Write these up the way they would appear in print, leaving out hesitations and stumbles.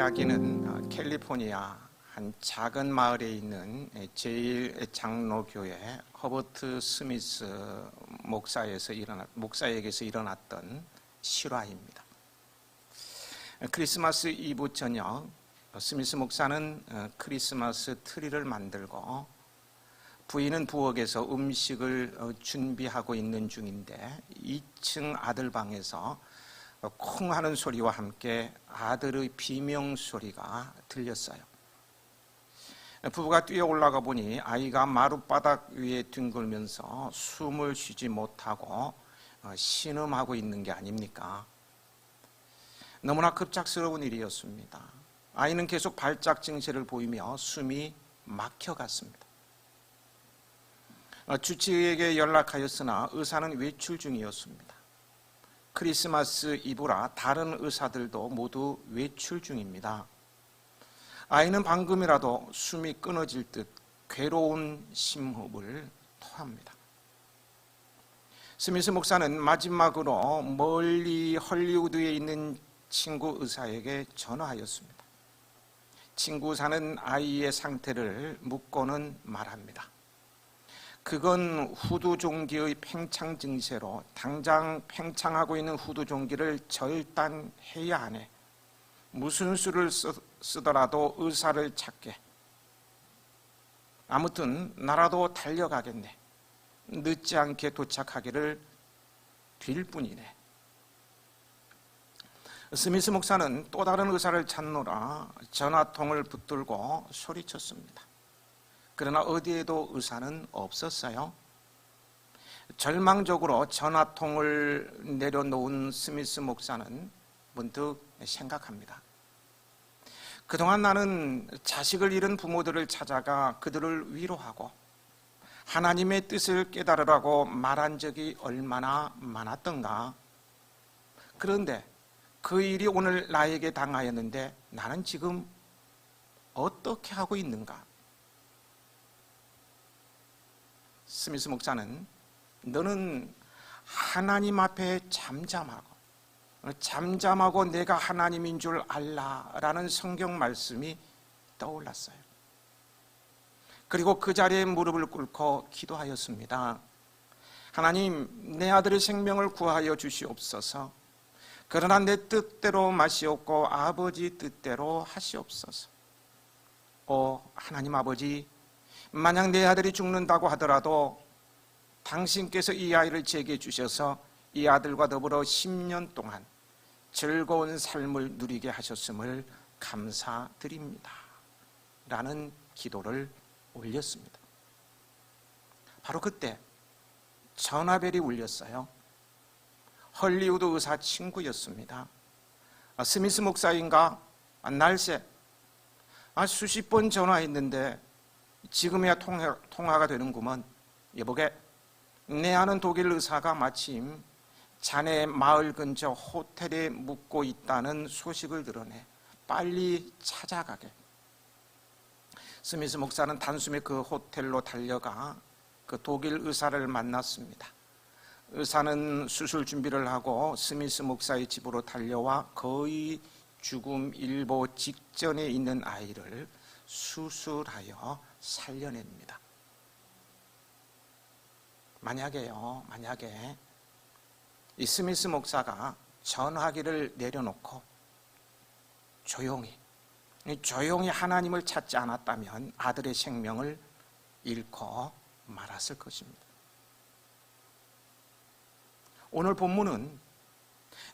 이야기는 캘리포니아 한 작은 마을에 있는 제1장로교회 허버트 스미스 목사에게서 일어났던 실화입니다. 크리스마스 이브 저녁 스미스 목사는 크리스마스 트리를 만들고 부인은 부엌에서 음식을 준비하고 있는 중인데 2층 아들 방에서 콩 하는 소리와 함께 아들의 비명 소리가 들렸어요. 부부가 뛰어 올라가 보니 아이가 마룻바닥 위에 뒹굴면서 숨을 쉬지 못하고 신음하고 있는 게 아닙니까? 너무나 급작스러운 일이었습니다. 아이는 계속 발작 증세를 보이며 숨이 막혀갔습니다. 주치의에게 연락하였으나 의사는 외출 중이었습니다. 크리스마스 이브라 다른 의사들도 모두 외출 중입니다. 아이는 방금이라도 숨이 끊어질 듯 괴로운 심호흡을 토합니다. 스미스 목사는 마지막으로 멀리 헐리우드에 있는 친구 의사에게 전화하였습니다. 친구 의사는 아이의 상태를 묻고는 말합니다. 그건 후두 종기의 팽창 증세로 당장 팽창하고 있는 후두 종기를 절단해야 하네. 무슨 수를 쓰더라도 의사를 찾게. 아무튼 나라도 달려가겠네. 늦지 않게 도착하기를 빌 뿐이네. 스미스 목사는 또 다른 의사를 찾노라 전화통을 붙들고 소리쳤습니다. 그러나 어디에도 의사는 없었어요. 절망적으로 전화통을 내려놓은 스미스 목사는 문득 생각합니다. 그동안 나는 자식을 잃은 부모들을 찾아가 그들을 위로하고 하나님의 뜻을 깨달으라고 말한 적이 얼마나 많았던가. 그런데 그 일이 오늘 나에게 당하였는데 나는 지금 어떻게 하고 있는가? 스미스 목사는 너는 하나님 앞에 잠잠하고 내가 하나님인 줄 알라라는 성경 말씀이 떠올랐어요. 그리고 그 자리에 무릎을 꿇고 기도하였습니다. 하나님, 내 아들의 생명을 구하여 주시옵소서. 그러나 내 뜻대로 마시옵고 아버지 뜻대로 하시옵소서. 하나님 아버지, 만약 내 아들이 죽는다고 하더라도 당신께서 이 아이를 제게 주셔서 이 아들과 더불어 10년 동안 즐거운 삶을 누리게 하셨음을 감사드립니다. 라는 기도를 올렸습니다. 바로 그때 전화벨이 울렸어요. 헐리우드 의사 친구였습니다. 스미스 목사인가? 날새. 수십 번 전화했는데 지금이야 통화가 되는구먼. 여보게, 내 아는 독일 의사가 마침 자네 마을 근처 호텔에 묵고 있다는 소식을 들으네. 빨리 찾아가게. 스미스 목사는 단숨에 그 호텔로 달려가 그 독일 의사를 만났습니다. 의사는 수술 준비를 하고 스미스 목사의 집으로 달려와 거의 죽음 일보 직전에 있는 아이를 수술하여 살려냅니다. 만약에 이 스미스 목사가 전화기를 내려놓고 조용히 하나님을 찾지 않았다면 아들의 생명을 잃고 말았을 것입니다. 오늘 본문은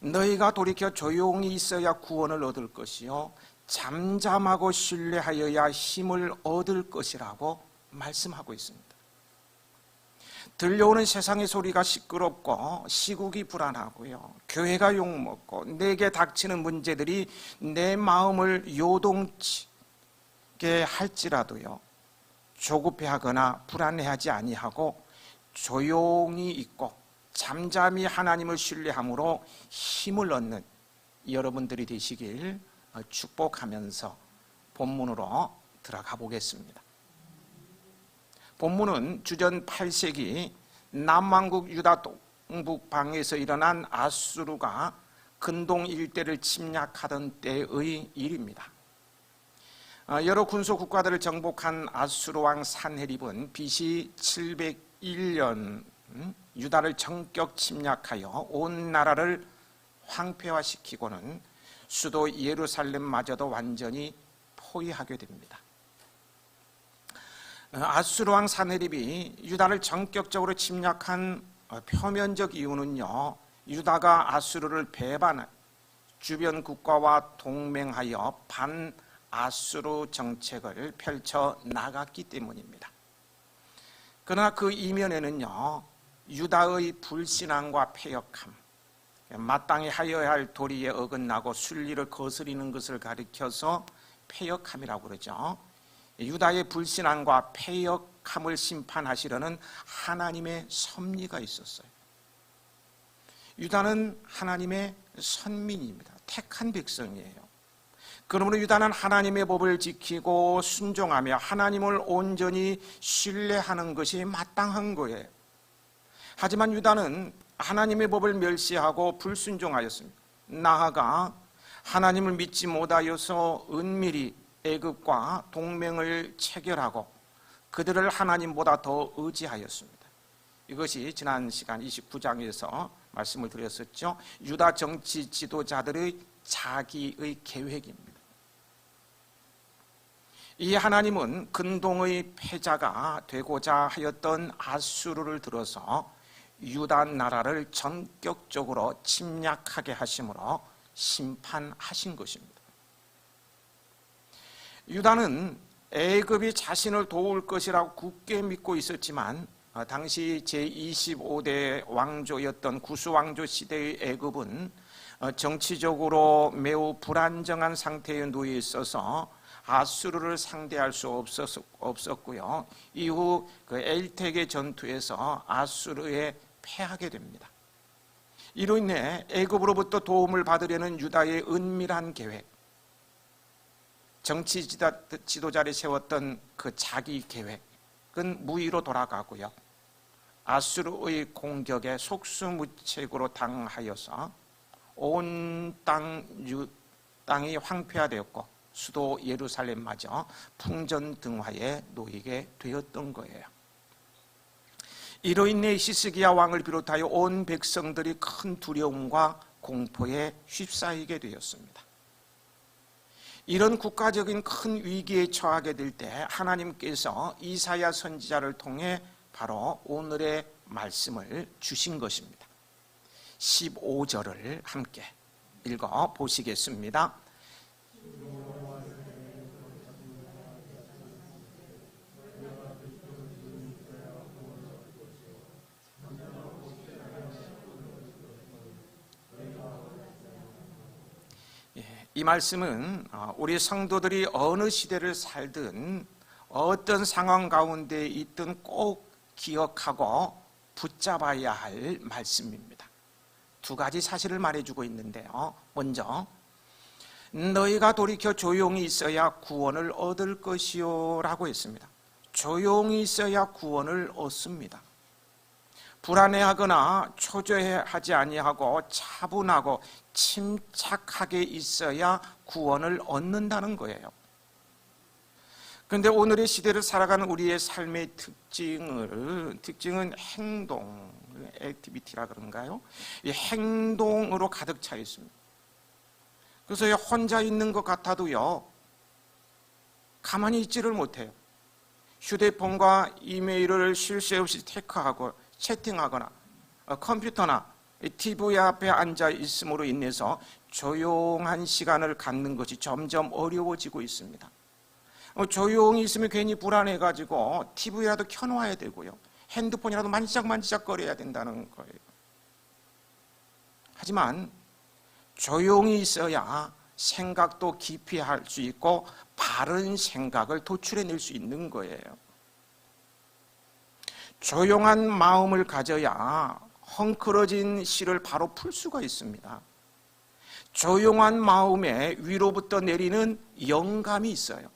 너희가 돌이켜 조용히 있어야 구원을 얻을 것이요 잠잠하고 신뢰하여야 힘을 얻을 것이라고 말씀하고 있습니다. 들려오는 세상의 소리가 시끄럽고 시국이 불안하고요, 교회가 욕먹고 내게 닥치는 문제들이 내 마음을 요동치게 할지라도요, 조급해하거나 불안해하지 아니하고 조용히 있고 잠잠히 하나님을 신뢰함으로 힘을 얻는 여러분들이 되시길 축복하면서 본문으로 들어가 보겠습니다. 본문은 주전 8세기 남왕국 유다 동북방에서 일어난 아수르가 근동 일대를 침략하던 때의 일입니다. 여러 군소 국가들을 정복한 아수르 왕 산헤립은 BC 701년 유다를 전격 침략하여 온 나라를 황폐화시키고는 수도 예루살렘마저도 완전히 포위하게 됩니다. 아수르 왕 산헤립이 유다를 전격적으로 침략한 표면적 이유는요, 유다가 아수르를 배반한 주변 국가와 동맹하여 반아수르 정책을 펼쳐 나갔기 때문입니다. 그러나 그 이면에는요, 유다의 불신앙과 패역함, 마땅히 하여야 할 도리에 어긋나고 순리를 거스리는 것을 가리켜서 패역함이라고 그러죠. 유다의 불신앙과 패역함을 심판하시려는 하나님의 섭리가 있었어요. 유다는 하나님의 선민입니다. 택한 백성이에요. 그러므로 유다는 하나님의 법을 지키고 순종하며 하나님을 온전히 신뢰하는 것이 마땅한 거예요. 하지만 유다는 하나님의 법을 멸시하고 불순종하였습니다. 나아가 하나님을 믿지 못하여서 은밀히 애굽과 동맹을 체결하고 그들을 하나님보다 더 의지하였습니다. 이것이 지난 시간 29장에서 말씀을 드렸었죠. 유다 정치 지도자들의 자기의 계획입니다. 이 하나님은 근동의 패자가 되고자 하였던 아수르를 들어서 유다 나라를 전격적으로 침략하게 하심으로 심판하신 것입니다. 유다는 애굽이 자신을 도울 것이라고 굳게 믿고 있었지만 당시 제25대 왕조였던 구스왕조 시대의 애굽은 정치적으로 매우 불안정한 상태에 놓여 있어서 아수르를 상대할 수 없었고요. 이후 그 엘텍의 전투에서 아수르에 패하게 됩니다. 이로 인해 애굽으로부터 도움을 받으려는 유다의 은밀한 계획, 정치 지도자를 세웠던 그 자기 계획은 무의로 돌아가고요. 아수르의 공격에 속수무책으로 당하여서 온 땅이 황폐화되었고 수도 예루살렘마저 풍전등화에 놓이게 되었던 거예요. 이로 인해 히스기야 왕을 비롯하여 온 백성들이 큰 두려움과 공포에 휩싸이게 되었습니다. 이런 국가적인 큰 위기에 처하게 될 때 하나님께서 이사야 선지자를 통해 바로 오늘의 말씀을 주신 것입니다. 15절을 함께 읽어 보시겠습니다. 이 말씀은 우리 성도들이 어느 시대를 살든 어떤 상황 가운데 있든 꼭 기억하고 붙잡아야 할 말씀입니다. 두 가지 사실을 말해주고 있는데요. 먼저 너희가 돌이켜 조용히 있어야 구원을 얻을 것이요 라고 했습니다. 조용히 있어야 구원을 얻습니다. 불안해하거나 초조해하지 아니하고 차분하고 침착하게 있어야 구원을 얻는다는 거예요. 그런데 오늘의 시대를 살아가는 우리의 삶의 특징은 행동, 액티비티라 그런가요? 이 행동으로 가득 차 있습니다. 그래서 혼자 있는 것 같아도요, 가만히 있지를 못해요. 휴대폰과 이메일을 쉴 새 없이 체크하고 채팅하거나 컴퓨터나 TV 앞에 앉아 있음으로 인해서 조용한 시간을 갖는 것이 점점 어려워지고 있습니다. 조용히 있으면 괜히 불안해가지고 TV라도 켜놓아야 되고요. 핸드폰이라도 만지작거려야 된다는 거예요. 하지만 조용히 있어야 생각도 깊이 할 수 있고 바른 생각을 도출해낼 수 있는 거예요. 조용한 마음을 가져야 헝클어진 실을 바로 풀 수가 있습니다. 조용한 마음에 위로부터 내리는 영감이 있어요.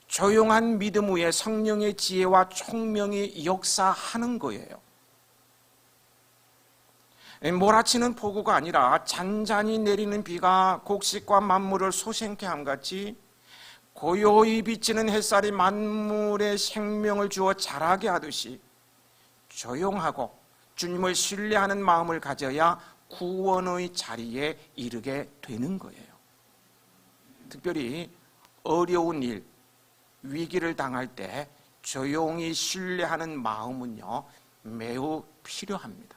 조용한 믿음 위에 성령의 지혜와 총명이 역사하는 거예요. 몰아치는 폭우가 아니라 잔잔히 내리는 비가 곡식과 만물을 소생케 함같이 고요히 비치는 햇살이 만물에 생명을 주어 자라게 하듯이 조용하고 주님을 신뢰하는 마음을 가져야 구원의 자리에 이르게 되는 거예요. 특별히 어려운 일, 위기를 당할 때 조용히 신뢰하는 마음은요, 매우 필요합니다.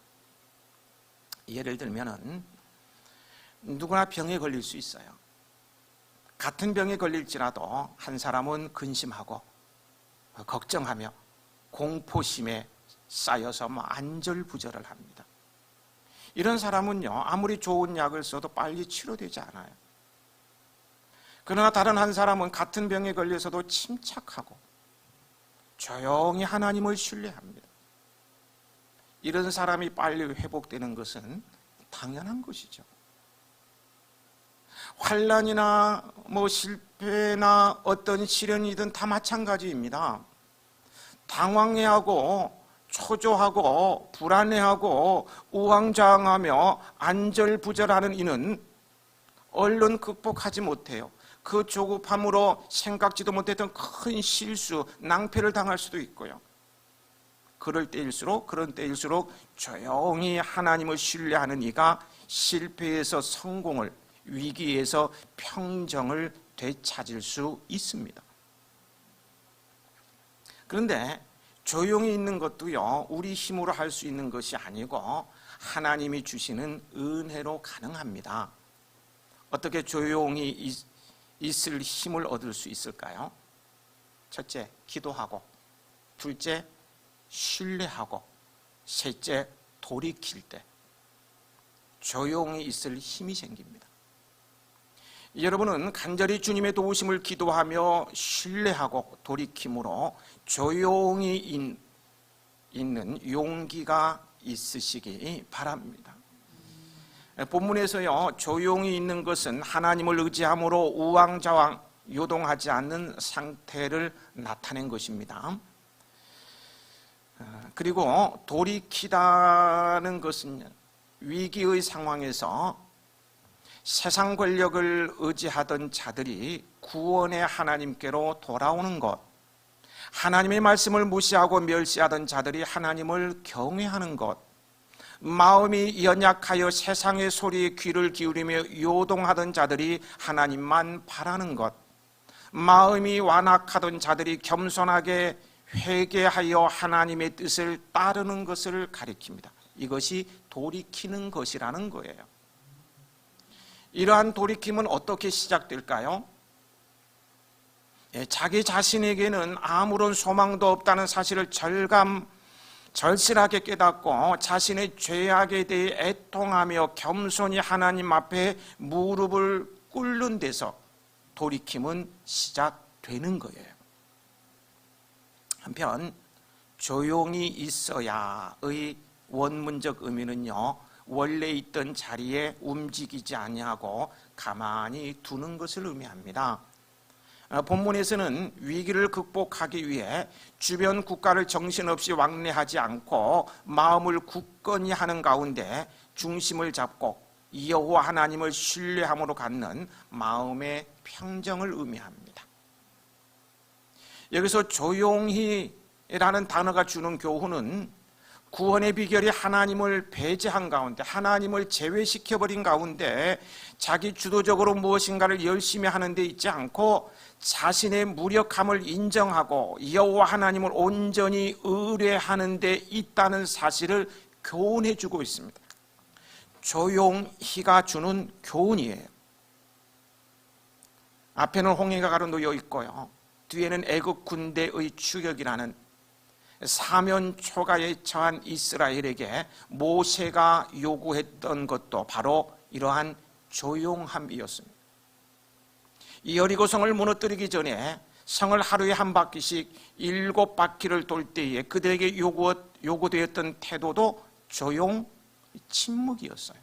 예를 들면은 누구나 병에 걸릴 수 있어요. 같은 병에 걸릴지라도 한 사람은 근심하고 걱정하며 공포심에 쌓여서 안절부절을 합니다. 이런 사람은요, 아무리 좋은 약을 써도 빨리 치료되지 않아요. 그러나 다른 한 사람은 같은 병에 걸려서도 침착하고 조용히 하나님을 신뢰합니다. 이런 사람이 빨리 회복되는 것은 당연한 것이죠. 환난이나 실패나 어떤 시련이든 다 마찬가지입니다. 당황해하고 초조하고 불안해하고 우왕좌왕하며 안절부절하는 이는 얼른 극복하지 못해요. 그 조급함으로 생각지도 못했던 큰 실수, 낭패를 당할 수도 있고요. 그런 때일수록 조용히 하나님을 신뢰하는 이가 실패에서 성공을, 위기에서 평정을 되찾을 수 있습니다. 그런데 조용히 있는 것도요, 우리 힘으로 할 수 있는 것이 아니고 하나님이 주시는 은혜로 가능합니다. 어떻게 조용히 있을 힘을 얻을 수 있을까요? 첫째, 기도하고, 둘째, 신뢰하고, 셋째, 돌이킬 때 조용히 있을 힘이 생깁니다. 여러분은 간절히 주님의 도우심을 기도하며 신뢰하고 돌이킴으로 조용히 있는 용기가 있으시기 바랍니다. 본문에서요, 조용히 있는 것은 하나님을 의지함으로 우왕좌왕 요동하지 않는 상태를 나타낸 것입니다. 그리고 돌이키다는 것은 위기의 상황에서 세상 권력을 의지하던 자들이 구원의 하나님께로 돌아오는 것, 하나님의 말씀을 무시하고 멸시하던 자들이 하나님을 경외하는 것, 마음이 연약하여 세상의 소리에 귀를 기울이며 요동하던 자들이 하나님만 바라는 것, 마음이 완악하던 자들이 겸손하게 회개하여 하나님의 뜻을 따르는 것을 가리킵니다. 이것이 돌이키는 것이라는 거예요. 이러한 돌이킴은 어떻게 시작될까요? 자기 자신에게는 아무런 소망도 없다는 사실을 절실하게 깨닫고 자신의 죄악에 대해 애통하며 겸손히 하나님 앞에 무릎을 꿇는 데서 돌이킴은 시작되는 거예요. 한편 조용히 있어야의 원문적 의미는요, 원래 있던 자리에 움직이지 아니하고 가만히 두는 것을 의미합니다. 본문에서는 위기를 극복하기 위해 주변 국가를 정신없이 왕래하지 않고 마음을 굳건히 하는 가운데 중심을 잡고 여호와 하나님을 신뢰함으로 갖는 마음의 평정을 의미합니다. 여기서 조용히라는 단어가 주는 교훈은 구원의 비결이 하나님을 배제한 가운데, 하나님을 제외시켜버린 가운데 자기 주도적으로 무엇인가를 열심히 하는 데 있지 않고 자신의 무력함을 인정하고 여호와 하나님을 온전히 의뢰하는 데 있다는 사실을 교훈해 주고 있습니다. 조용히가 주는 교훈이에요. 앞에는 홍해가 가로놓여 있고요, 뒤에는 애국 군대의 추격이라는 사면 초가에 처한 이스라엘에게 모세가 요구했던 것도 바로 이러한 조용함이었습니다. 이 여리고성을 무너뜨리기 전에 성을 하루에 한 바퀴씩 7바퀴를 돌 때에 그들에게 요구되었던 태도도 침묵이었어요.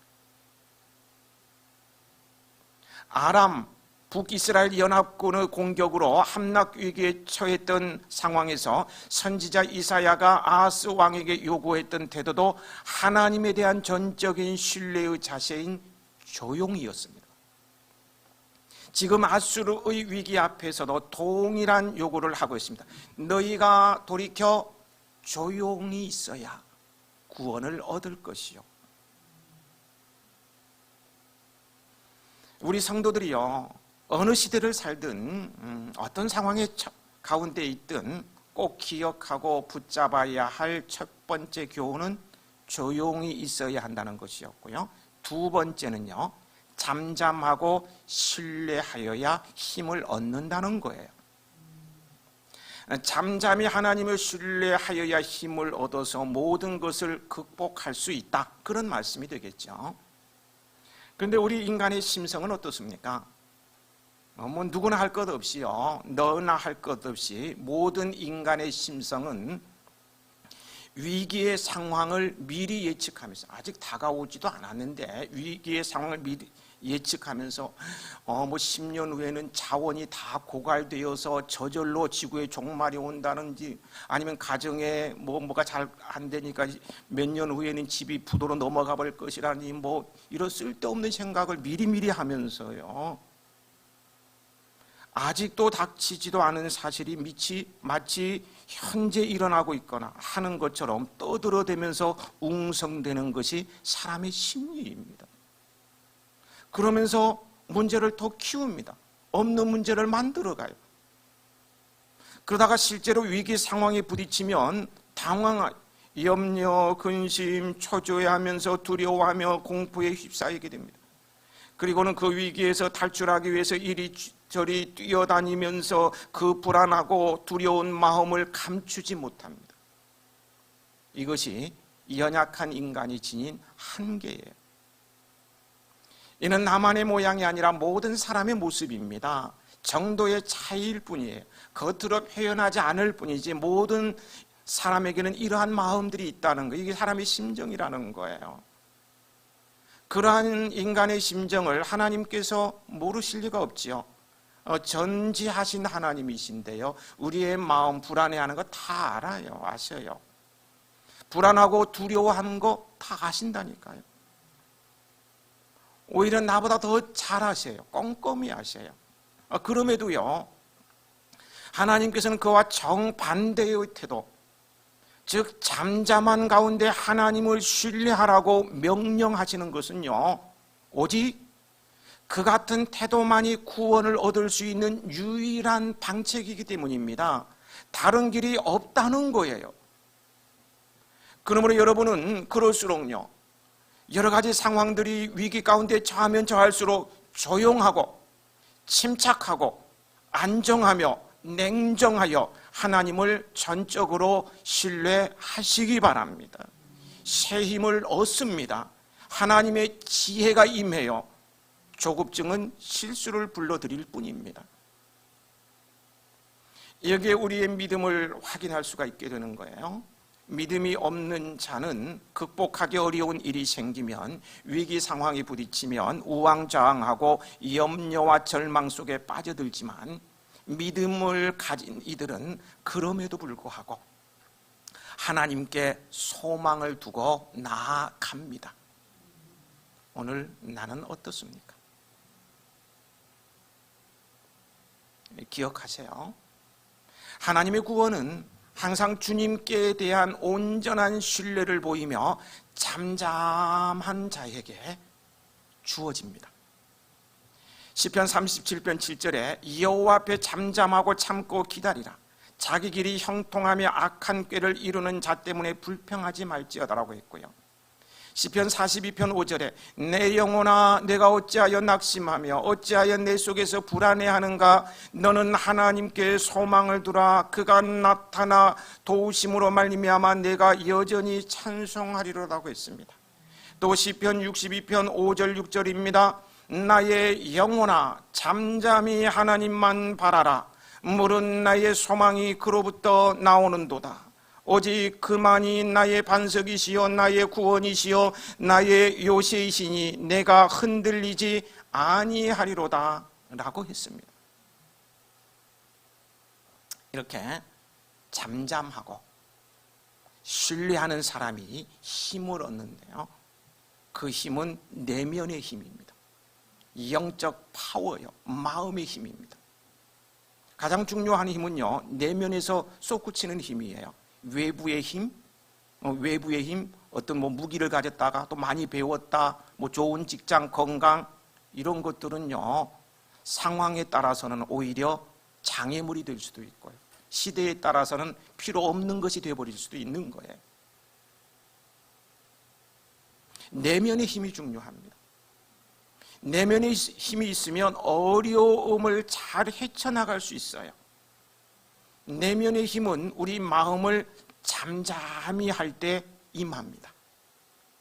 아람 북이스라엘 연합군의 공격으로 함락 위기에 처했던 상황에서 선지자 이사야가 아하스 왕에게 요구했던 태도도 하나님에 대한 전적인 신뢰의 자세인 조용이었습니다. 지금 아수르의 위기 앞에서도 동일한 요구를 하고 있습니다. 너희가 돌이켜 조용히 있어야 구원을 얻을 것이요. 우리 성도들이요, 어느 시대를 살든 어떤 상황의 가운데 있든 꼭 기억하고 붙잡아야 할 첫 번째 교훈은 조용히 있어야 한다는 것이었고요. 두 번째는요, 잠잠하고 신뢰하여야 힘을 얻는다는 거예요. 잠잠히 하나님을 신뢰하여야 힘을 얻어서 모든 것을 극복할 수 있다, 그런 말씀이 되겠죠. 그런데 우리 인간의 심성은 어떻습니까? 뭐 누구나 할 것 없이요, 너나 할 것 없이 모든 인간의 심성은 위기의 상황을 미리 예측하면서, 아직 다가오지도 않았는데 위기의 상황을 미리 예측하면서 뭐 10년 후에는 자원이 다 고갈되어서 저절로 지구에 종말이 온다는지, 아니면 가정에 뭐가 잘 안 되니까 몇 년 후에는 집이 부도로 넘어가 버릴 것이라니, 뭐 이런 쓸데없는 생각을 미리미리 하면서요, 아직도 닥치지도 않은 사실이 마치 현재 일어나고 있거나 하는 것처럼 떠들어대면서 웅성대는 것이 사람의 심리입니다. 그러면서 문제를 더 키웁니다. 없는 문제를 만들어가요. 그러다가 실제로 위기 상황에 부딪히면 당황하여 염려, 근심, 초조해하면서 두려워하며 공포에 휩싸이게 됩니다. 그리고는 그 위기에서 탈출하기 위해서 이리저리 뛰어다니면서 그 불안하고 두려운 마음을 감추지 못합니다. 이것이 연약한 인간이 지닌 한계예요. 이는 나만의 모양이 아니라 모든 사람의 모습입니다. 정도의 차이일 뿐이에요. 겉으로 표현하지 않을 뿐이지 모든 사람에게는 이러한 마음들이 있다는 거예요. 이게 사람의 심정이라는 거예요. 그러한 인간의 심정을 하나님께서 모르실 리가 없지요. 전지하신 하나님이신데요, 우리의 마음 불안해하는 거 다 알아요. 아셔요. 불안하고 두려워하는 거 다 아신다니까요. 오히려 나보다 더 잘 아셔요. 꼼꼼히 아셔요. 그럼에도요, 하나님께서는 그와 정반대의 태도, 즉 잠잠한 가운데 하나님을 신뢰하라고 명령하시는 것은요, 오직 그 같은 태도만이 구원을 얻을 수 있는 유일한 방책이기 때문입니다. 다른 길이 없다는 거예요. 그러므로 여러분은 그럴수록요, 여러 가지 상황들이 위기 가운데 처하면 처할수록 조용하고 침착하고 안정하며 냉정하여 하나님을 전적으로 신뢰하시기 바랍니다. 새 힘을 얻습니다. 하나님의 지혜가 임해요. 조급증은 실수를 불러들일 뿐입니다. 여기에 우리의 믿음을 확인할 수가 있게 되는 거예요. 믿음이 없는 자는 극복하기 어려운 일이 생기면, 위기 상황이 부딪히면 우왕좌왕하고 염려와 절망 속에 빠져들지만, 믿음을 가진 이들은 그럼에도 불구하고 하나님께 소망을 두고 나아갑니다. 오늘 나는 어떻습니까? 기억하세요. 하나님의 구원은 항상 주님께 대한 온전한 신뢰를 보이며 잠잠한 자에게 주어집니다. 시편 37편 7절에 여호와 앞에 잠잠하고 참고 기다리라. 자기 길이 형통하며 악한 꾀를 이루는 자 때문에 불평하지 말지어다라고 했고요. 시편 42편 5절에 내 영혼아 내가 어찌하여 낙심하며 어찌하여 내 속에서 불안해하는가. 너는 하나님께 소망을 두라. 그가 나타나 도우심으로 말미암아 내가 여전히 찬송하리로라고 했습니다. 또 시편 62편 5절 6절입니다. 나의 영혼아 잠잠히 하나님만 바라라. 물은 나의 소망이 그로부터 나오는도다. 오직 그만이 나의 반석이시요 나의 구원이시요 나의 요새이시니 내가 흔들리지 아니하리로다 라고 했습니다. 이렇게 잠잠하고 신뢰하는 사람이 힘을 얻는데요, 그 힘은 내면의 힘입니다. 영적 파워요. 마음의 힘입니다. 가장 중요한 힘은요, 내면에서 솟구치는 힘이에요. 외부의 힘, 어떤 무기를 가졌다가 또 많이 배웠다, 좋은 직장, 건강, 이런 것들은요, 상황에 따라서는 오히려 장애물이 될 수도 있고요. 시대에 따라서는 필요 없는 것이 되어버릴 수도 있는 거예요. 내면의 힘이 중요합니다. 내면의 힘이 있으면 어려움을 잘 헤쳐나갈 수 있어요. 내면의 힘은 우리 마음을 잠잠히 할 때 임합니다.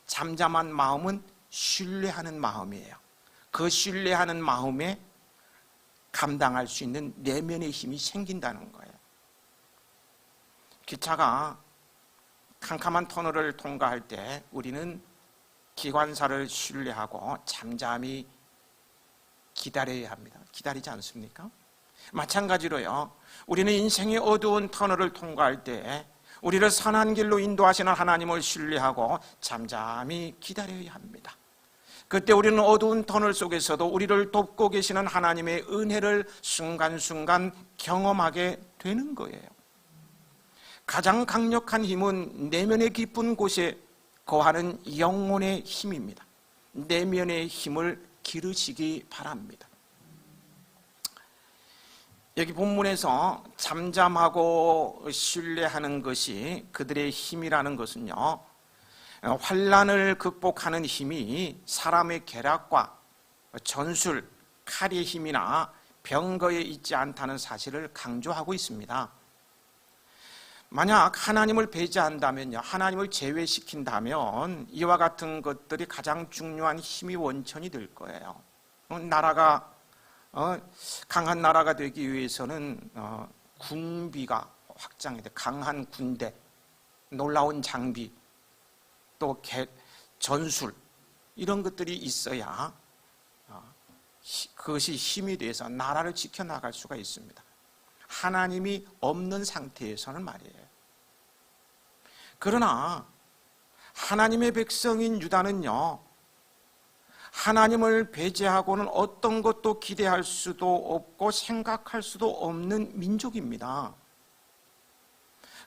잠잠한 마음은 신뢰하는 마음이에요. 그 신뢰하는 마음에 감당할 수 있는 내면의 힘이 생긴다는 거예요. 기차가 캄캄한 터널을 통과할 때 우리는 기관사를 신뢰하고 잠잠히 기다려야 합니다. 기다리지 않습니까? 마찬가지로요, 우리는 인생의 어두운 터널을 통과할 때 우리를 선한 길로 인도하시는 하나님을 신뢰하고 잠잠히 기다려야 합니다. 그때 우리는 어두운 터널 속에서도 우리를 돕고 계시는 하나님의 은혜를 순간순간 경험하게 되는 거예요. 가장 강력한 힘은 내면의 깊은 곳에 거하는 영혼의 힘입니다. 내면의 힘을 기르시기 바랍니다. 여기 본문에서 잠잠하고 신뢰하는 것이 그들의 힘이라는 것은요, 환난을 극복하는 힘이 사람의 계략과 전술, 칼의 힘이나 병거에 있지 않다는 사실을 강조하고 있습니다. 만약 하나님을 배제한다면요, 하나님을 제외시킨다면 이와 같은 것들이 가장 중요한 힘의 원천이 될 거예요. 나라가 강한 나라가 되기 위해서는 군비가 확장이 돼, 강한 군대, 놀라운 장비, 또 전술, 이런 것들이 있어야 그것이 힘이 돼서 나라를 지켜나갈 수가 있습니다. 하나님이 없는 상태에서는 말이에요. 그러나 하나님의 백성인 유다는요, 하나님을 배제하고는 어떤 것도 기대할 수도 없고 생각할 수도 없는 민족입니다.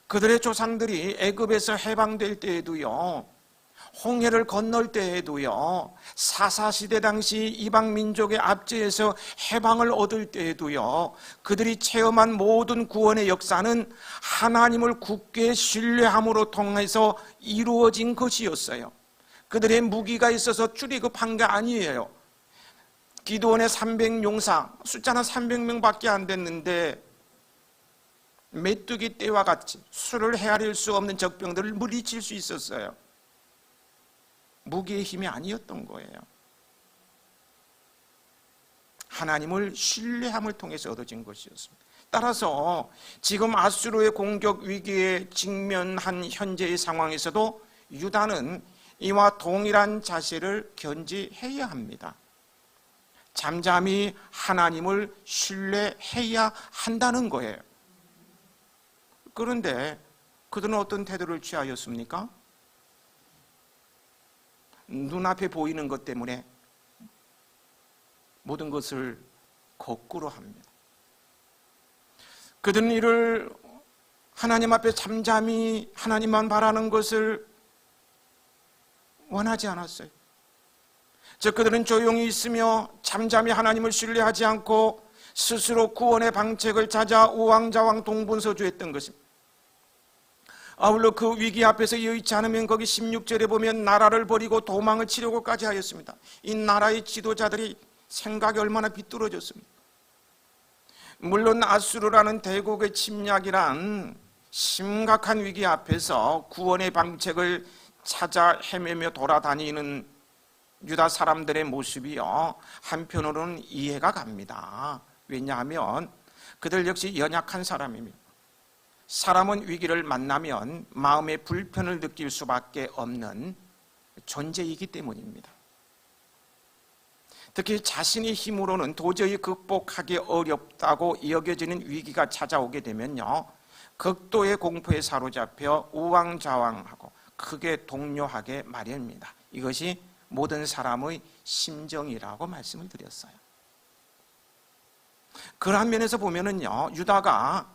그들의 조상들이 애굽에서 해방될 때에도요, 홍해를 건널 때에도요, 사사시대 당시 이방 민족의 압제에서 해방을 얻을 때에도요, 그들이 체험한 모든 구원의 역사는 하나님을 굳게 신뢰함으로 통해서 이루어진 것이었어요. 그들의 무기가 있어서 출애굽한 게 아니에요. 기드온의 300용사, 숫자는 300명밖에 안 됐는데 메뚜기 떼와 같이 수를 헤아릴 수 없는 적병들을 물리칠 수 있었어요. 무기의 힘이 아니었던 거예요. 하나님을 신뢰함을 통해서 얻어진 것이었습니다. 따라서 지금 아수르의 공격 위기에 직면한 현재의 상황에서도 유다는 이와 동일한 자세를 견지해야 합니다. 잠잠히 하나님을 신뢰해야 한다는 거예요. 그런데 그들은 어떤 태도를 취하였습니까? 눈앞에 보이는 것 때문에 모든 것을 거꾸로 합니다. 그들은 이를 하나님 앞에 잠잠히 하나님만 바라는 것을 원하지 않았어요. 즉 그들은 조용히 있으며 잠잠히 하나님을 신뢰하지 않고 스스로 구원의 방책을 찾아 우왕좌왕 동분서주했던 것입니다. 아울러 그 위기 앞에서 여의치 않으면 거기 16절에 보면 나라를 버리고 도망을 치려고까지 하였습니다. 이 나라의 지도자들이 생각이 얼마나 비뚤어졌습니까? 물론 아수르라는 대국의 침략이란 심각한 위기 앞에서 구원의 방책을 찾아 헤매며 돌아다니는 유다 사람들의 모습이요, 한편으로는 이해가 갑니다. 왜냐하면 그들 역시 연약한 사람입니다. 사람은 위기를 만나면 마음의 불편을 느낄 수밖에 없는 존재이기 때문입니다. 특히 자신의 힘으로는 도저히 극복하기 어렵다고 여겨지는 위기가 찾아오게 되면요, 극도의 공포에 사로잡혀 우왕좌왕하고 크게 동요하게 마련입니다. 이것이 모든 사람의 심정이라고 말씀을 드렸어요. 그러한 면에서 보면은요, 유다가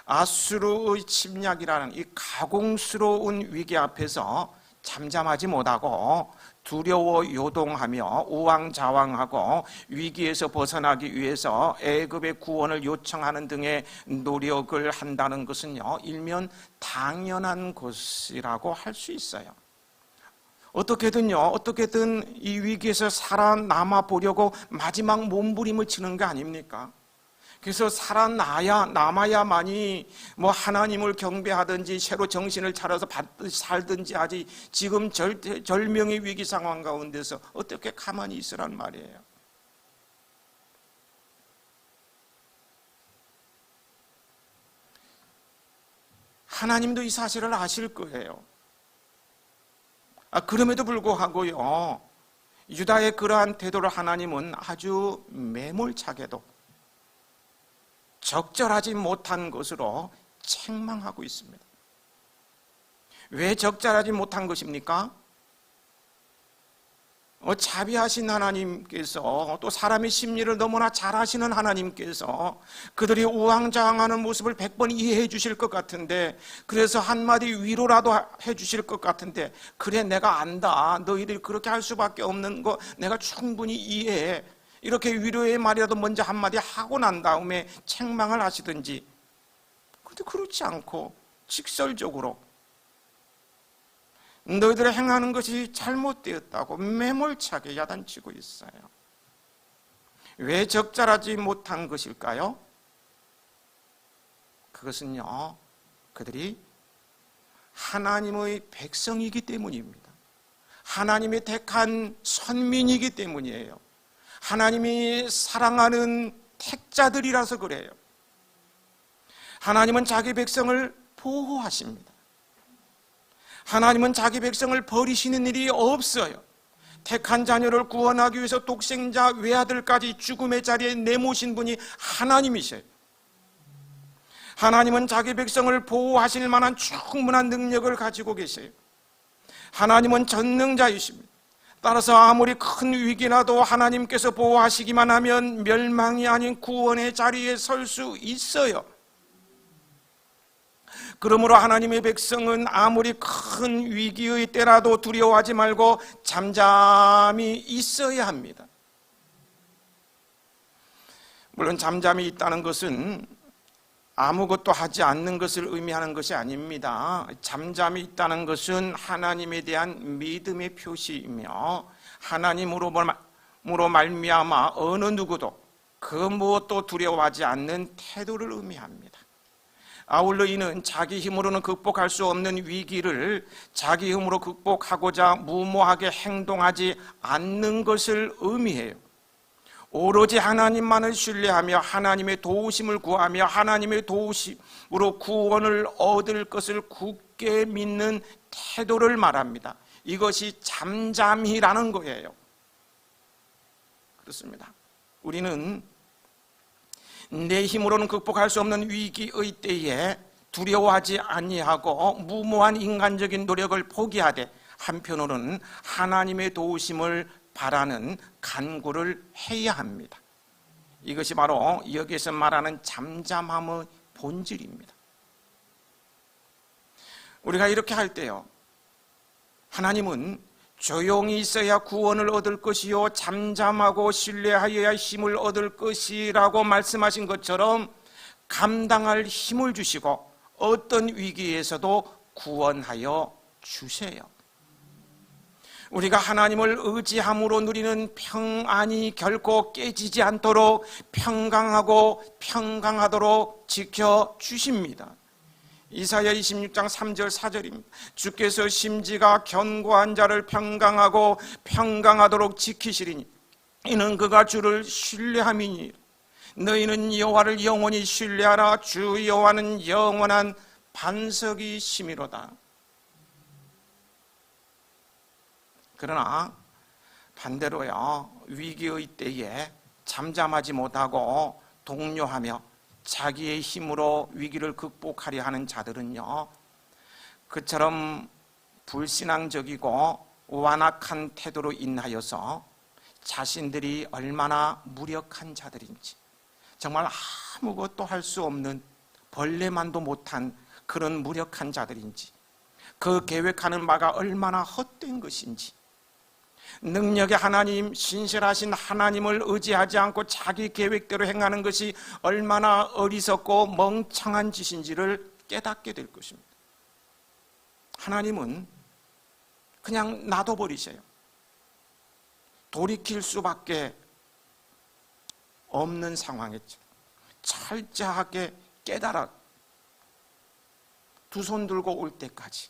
아수르의 침략이라는 이 가공스러운 위기 앞에서 잠잠하지 못하고 두려워 요동하며 우왕좌왕하고 위기에서 벗어나기 위해서 애굽의 구원을 요청하는 등의 노력을 한다는 것은요, 일면 당연한 것이라고 할 수 있어요. 어떻게든 이 위기에서 살아남아 보려고 마지막 몸부림을 치는 거 아닙니까? 그래서 남아야만이 하나님을 경배하든지 새로 정신을 차려서 살든지 하지, 지금 절명의 위기 상황 가운데서 어떻게 가만히 있으란 말이에요. 하나님도 이 사실을 아실 거예요. 그럼에도 불구하고요, 유다의 그러한 태도를 하나님은 아주 매몰차게도 적절하지 못한 것으로 책망하고 있습니다. 왜 적절하지 못한 것입니까? 자비하신 하나님께서, 또 사람의 심리를 너무나 잘 아시는 하나님께서 그들이 우왕좌왕하는 모습을 100번 이해해 주실 것 같은데, 그래서 한마디 위로라도 해 주실 것 같은데, 그래 내가 안다, 너희들이 그렇게 할 수밖에 없는 거 내가 충분히 이해해, 이렇게 위로의 말이라도 먼저 한마디 하고 난 다음에 책망을 하시든지, 그런데 그렇지 않고 직설적으로 너희들의 행하는 것이 잘못되었다고 매몰차게 야단치고 있어요. 왜 적절하지 못한 것일까요? 그것은요, 그들이 하나님의 백성이기 때문입니다. 하나님의 택한 선민이기 때문이에요. 하나님이 사랑하는 택자들이라서 그래요. 하나님은 자기 백성을 보호하십니다. 하나님은 자기 백성을 버리시는 일이 없어요. 택한 자녀를 구원하기 위해서 독생자 외아들까지 죽음의 자리에 내모신 분이 하나님이셔요. 하나님은 자기 백성을 보호하실 만한 충분한 능력을 가지고 계세요. 하나님은 전능자이십니다. 따라서 아무리 큰 위기라도 하나님께서 보호하시기만 하면 멸망이 아닌 구원의 자리에 설 수 있어요. 그러므로 하나님의 백성은 아무리 큰 위기의 때라도 두려워하지 말고 잠잠히 있어야 합니다. 물론 잠잠히 있다는 것은 아무것도 하지 않는 것을 의미하는 것이 아닙니다. 잠잠히 있다는 것은 하나님에 대한 믿음의 표시이며, 하나님으로 말미암아 어느 누구도 그 무엇도 두려워하지 않는 태도를 의미합니다. 아울러 이는 자기 힘으로는 극복할 수 없는 위기를 자기 힘으로 극복하고자 무모하게 행동하지 않는 것을 의미해요. 오로지 하나님만을 신뢰하며 하나님의 도우심을 구하며 하나님의 도우심으로 구원을 얻을 것을 굳게 믿는 태도를 말합니다. 이것이 잠잠이라는 거예요. 그렇습니다. 우리는 내 힘으로는 극복할 수 없는 위기의 때에 두려워하지 아니하고 무모한 인간적인 노력을 포기하되 한편으로는 하나님의 도우심을 바라는 간구를 해야 합니다. 이것이 바로 여기서 말하는 잠잠함의 본질입니다. 우리가 이렇게 할 때요, 하나님은 조용히 있어야 구원을 얻을 것이요 잠잠하고 신뢰하여야 힘을 얻을 것이라고 말씀하신 것처럼 감당할 힘을 주시고 어떤 위기에서도 구원하여 주세요. 우리가 하나님을 의지함으로 누리는 평안이 결코 깨지지 않도록 평강하도록 지켜주십니다. 이사야 26장 3절 4절입니다. 주께서 심지가 견고한 자를 평강하도록 지키시리니 이는 그가 주를 신뢰함이니 너희는 여호와를 영원히 신뢰하라. 주 여호와는 영원한 반석이 심이로다. 그러나 반대로요, 위기의 때에 잠잠하지 못하고 동요하며 자기의 힘으로 위기를 극복하려 하는 자들은요, 그처럼 불신앙적이고 완악한 태도로 인하여서 자신들이 얼마나 무력한 자들인지, 정말 아무것도 할 수 없는, 벌레만도 못한 그런 무력한 자들인지, 그 계획하는 바가 얼마나 헛된 것인지, 능력의 하나님, 신실하신 하나님을 의지하지 않고 자기 계획대로 행하는 것이 얼마나 어리석고 멍청한 짓인지를 깨닫게 될 것입니다. 하나님은 그냥 놔둬버리세요. 돌이킬 수밖에 없는 상황이죠. 철저하게 깨달아 두 손 들고 올 때까지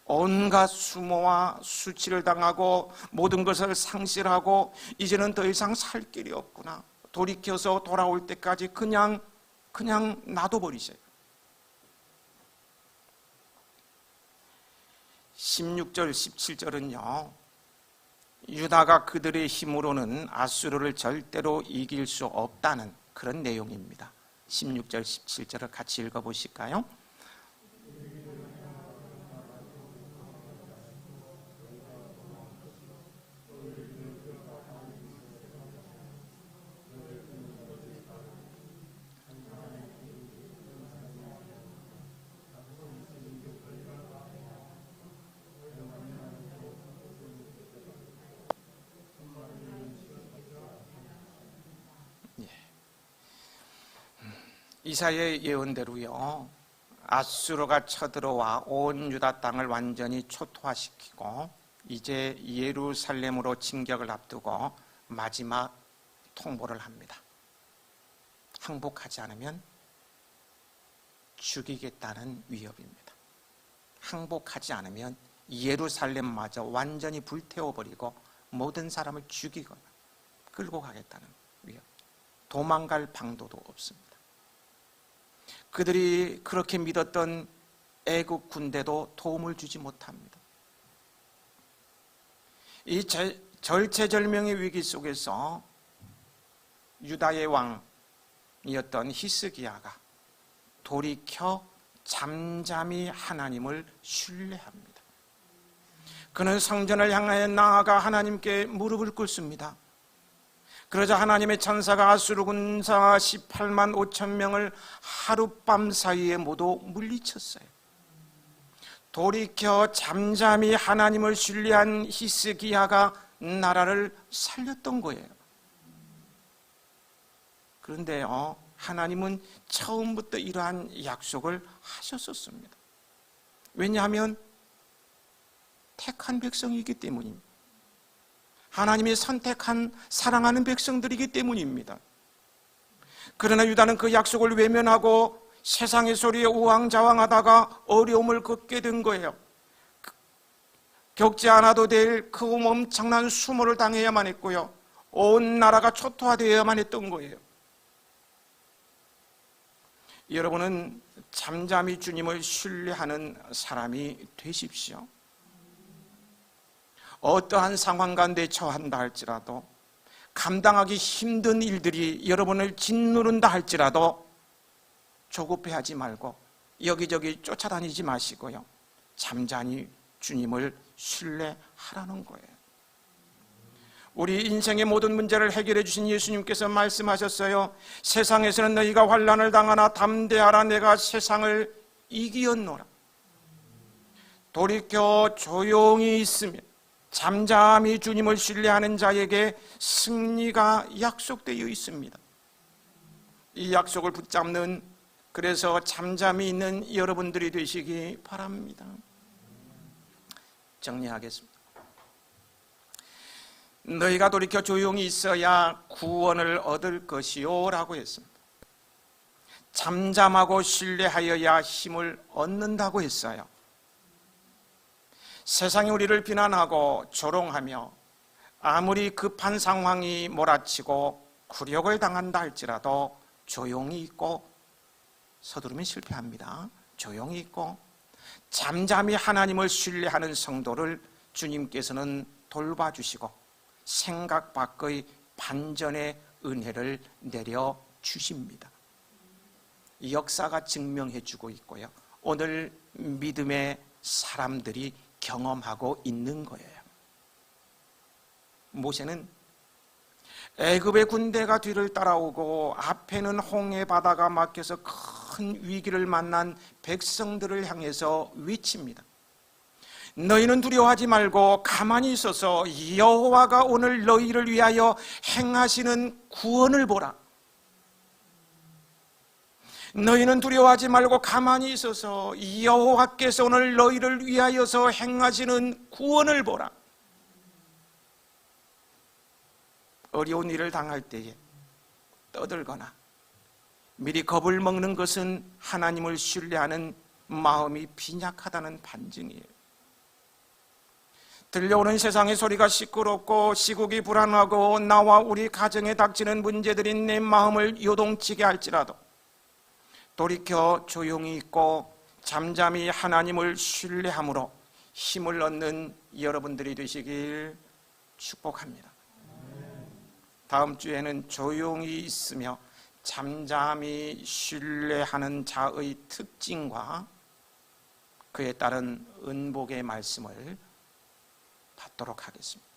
온갖 수모와 수치를 당하고 모든 것을 상실하고 이제는 더 이상 살 길이 없구나, 돌이켜서 돌아올 때까지 그냥 놔둬버리세요. 16절 17절은요 유다가 그들의 힘으로는 아수르를 절대로 이길 수 없다는 그런 내용입니다. 16절 17절을 같이 읽어보실까요? 이사야의 예언대로요 아수르가 쳐들어와 온 유다 땅을 완전히 초토화시키고 이제 예루살렘으로 진격을 앞두고 마지막 통보를 합니다. 항복하지 않으면 죽이겠다는 위협입니다. 항복하지 않으면 예루살렘마저 완전히 불태워버리고 모든 사람을 죽이거나 끌고 가겠다는 위협. 도망갈 방도도 없습니다. 그들이 그렇게 믿었던 애국 군대도 도움을 주지 못합니다. 이 절체절명의 위기 속에서 유다의 왕이었던 히스기야가 돌이켜 잠잠히 하나님을 신뢰합니다. 그는 성전을 향하여 나아가 하나님께 무릎을 꿇습니다. 그러자 하나님의 천사가 아수르 군사 18만 5천 명을 하룻밤 사이에 모두 물리쳤어요. 돌이켜 잠잠히 하나님을 신뢰한 히스기야가 나라를 살렸던 거예요. 그런데요, 하나님은 처음부터 이러한 약속을 하셨었습니다. 왜냐하면 택한 백성이기 때문입니다. 하나님이 선택한 사랑하는 백성들이기 때문입니다. 그러나 유다는 그 약속을 외면하고 세상의 소리에 우왕좌왕하다가 어려움을 겪게 된 거예요. 겪지 않아도 될 그 엄청난 수모를 당해야만 했고요, 온 나라가 초토화되어야만 했던 거예요. 여러분은 잠잠히 주님을 신뢰하는 사람이 되십시오. 어떠한 상황 가운데 처한다 할지라도, 감당하기 힘든 일들이 여러분을 짓누른다 할지라도 조급해하지 말고 여기저기 쫓아다니지 마시고요, 잠잠히 주님을 신뢰하라는 거예요. 우리 인생의 모든 문제를 해결해 주신 예수님께서 말씀하셨어요. 세상에서는 너희가 환난을 당하나 담대하라, 내가 세상을 이기었노라. 돌이켜 조용히 있으면 잠잠히 주님을 신뢰하는 자에게 승리가 약속되어 있습니다. 이 약속을 붙잡는, 그래서 잠잠히 있는 여러분들이 되시기 바랍니다. 정리하겠습니다. 너희가 돌이켜 조용히 있어야 구원을 얻을 것이요 라고 했습니다. 잠잠하고 신뢰하여야 힘을 얻는다고 했어요. 세상이 우리를 비난하고 조롱하며 아무리 급한 상황이 몰아치고 굴욕을 당한다 할지라도 조용히 있고, 서두르면 실패합니다. 조용히 있고 잠잠히 하나님을 신뢰하는 성도를 주님께서는 돌봐주시고 생각 밖의 반전의 은혜를 내려주십니다. 역사가 증명해주고 있고요, 오늘 믿음의 사람들이 경험하고 있는 거예요. 모세는 애굽의 군대가 뒤를 따라오고 앞에는 홍해 바다가 막혀서 큰 위기를 만난 백성들을 향해서 외칩니다. 너희는 두려워하지 말고 가만히 있어서 여호와가 오늘 너희를 위하여 행하시는 구원을 보라. 너희는 두려워하지 말고 가만히 있어서 여호와께서 오늘 너희를 위하여서 행하시는 구원을 보라. 어려운 일을 당할 때에 떠들거나 미리 겁을 먹는 것은 하나님을 신뢰하는 마음이 빈약하다는 반증이에요. 들려오는 세상의 소리가 시끄럽고 시국이 불안하고 나와 우리 가정에 닥치는 문제들이 내 마음을 요동치게 할지라도 돌이켜 조용히 있고 잠잠히 하나님을 신뢰함으로 힘을 얻는 여러분들이 되시길 축복합니다. 다음 주에는 조용히 있으며 잠잠히 신뢰하는 자의 특징과 그에 따른 은복의 말씀을 받도록 하겠습니다.